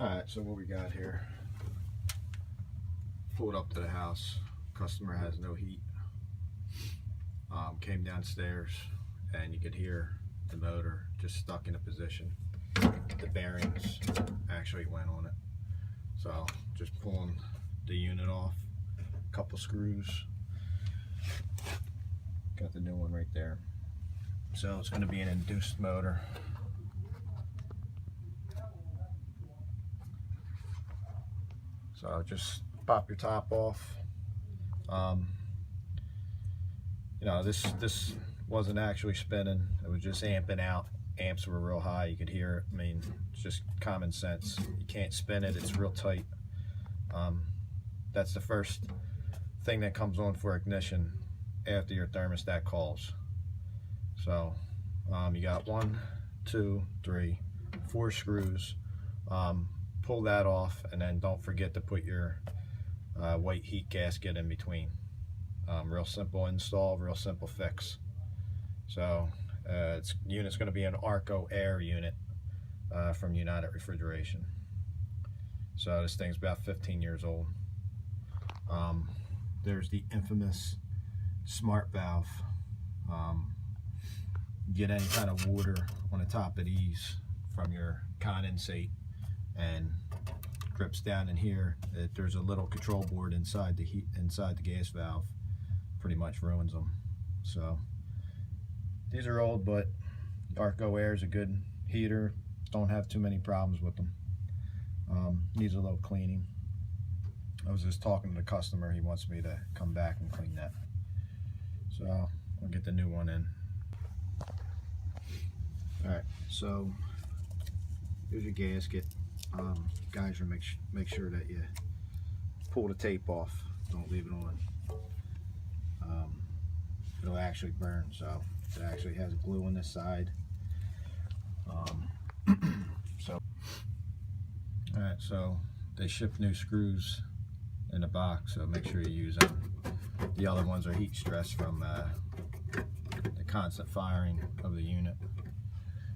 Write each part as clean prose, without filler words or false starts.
Alright, so what we got here, pulled up to the house, customer has no heat, came downstairs and you could hear the motor just stuck in a position. The bearings actually went on it, so just pulling the unit off, a couple screws, got the new one right there. So it's going to be an induced motor. So just pop your top off. You know, this wasn't actually spinning, it was just amping out. Amps were real high, you could hear it. I mean, it's just common sense. You can't spin it, it's real tight. That's the first thing that comes on for ignition after your thermostat calls. So you got 1, 2, 3, 4 screws. Pull that off, and then don't forget to put your white heat gasket in between. Real simple install, real simple fix. So unit's going to be an Arco Air unit from United Refrigeration. So this thing's about 15 years old. There's the infamous smart valve. Get any kind of water on the top of these from your condensate and drips down in here. There's a little control board inside the gas valve. Pretty much ruins them. So these are old, but Arco Air is a good heater. Don't have too many problems with them. Needs a little cleaning. I was just talking to the customer. He wants me to come back and clean that. So I'll get the new one in. Alright, so here's your gasket. Guys, make sure that you pull the tape off. Don't leave it on. It'll actually burn, so it actually has glue on this side. Alright, so they ship new screws in a box, so make sure you use them. The other ones are heat stress from the constant firing of the unit.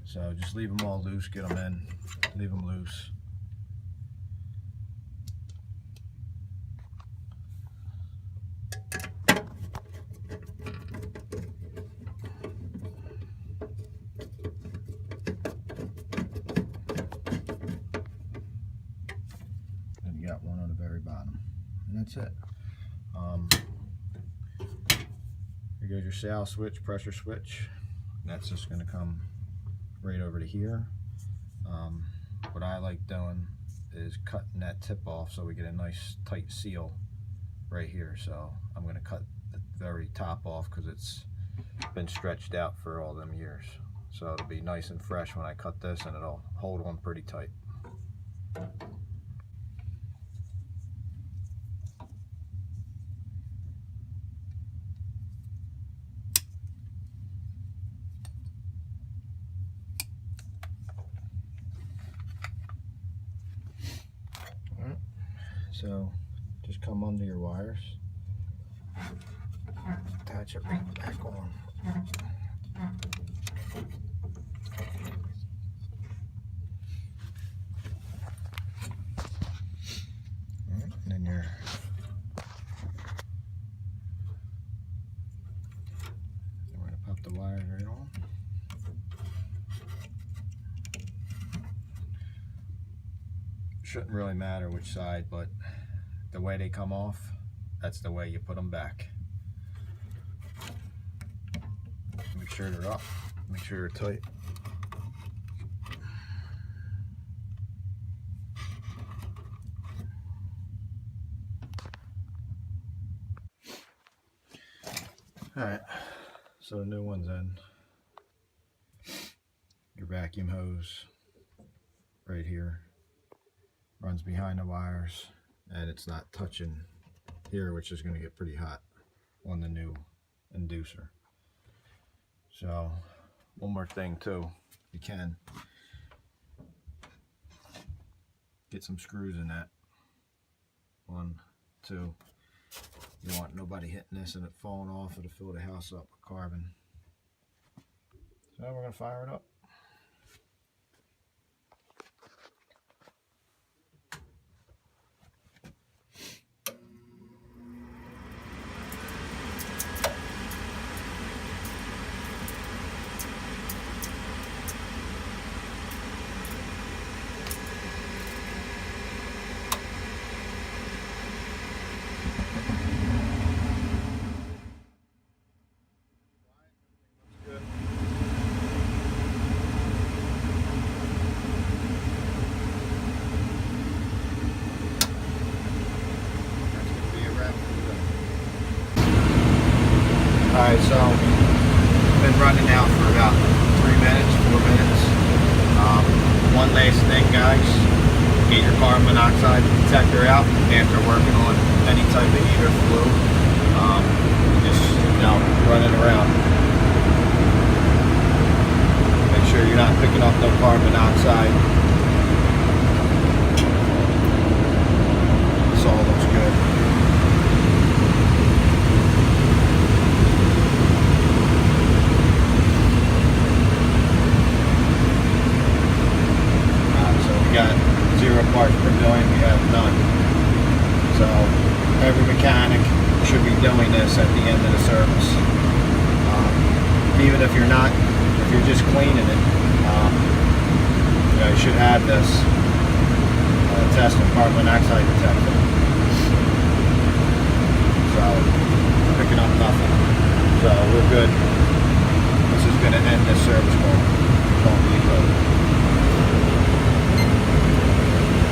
So just leave them all loose, get them in, leave them loose. And you got one on the very bottom, and that's it. Here goes your sal switch, pressure switch. That's just going to come right over to here. What I like doing is cutting that tip off so we get a nice tight seal right here. So I'm going to cut the very top off because it's been stretched out for all them years. So it'll be nice and fresh when I cut this, and it'll hold on pretty tight. So just come under your wires, attach it right back on. And then we're going to pop the wires right on. Shouldn't really matter which side, but the way they come off, that's the way you put them back. Make sure they're up, make sure they're tight. Alright, so the new one's in. Your vacuum hose right here runs behind the wires, and it's not touching here, which is going to get pretty hot on the new inducer. So one more thing too, you can get some screws in that. 1, 2. You don't want nobody hitting this and it falling off. It'll fill the house up with carbon. So we're going to fire it up. running now for about 3 minutes, 4 minutes. One last thing, guys, get your carbon monoxide detector out after working on any type of heat or flue. Just, run it around. Make sure you're not picking up no carbon monoxide. This all looks good. Got 0 parts per million, we have none. So every mechanic should be doing this at the end of the service. Even if you're not, if you're just cleaning it, you should have this test and carbon monoxide detector.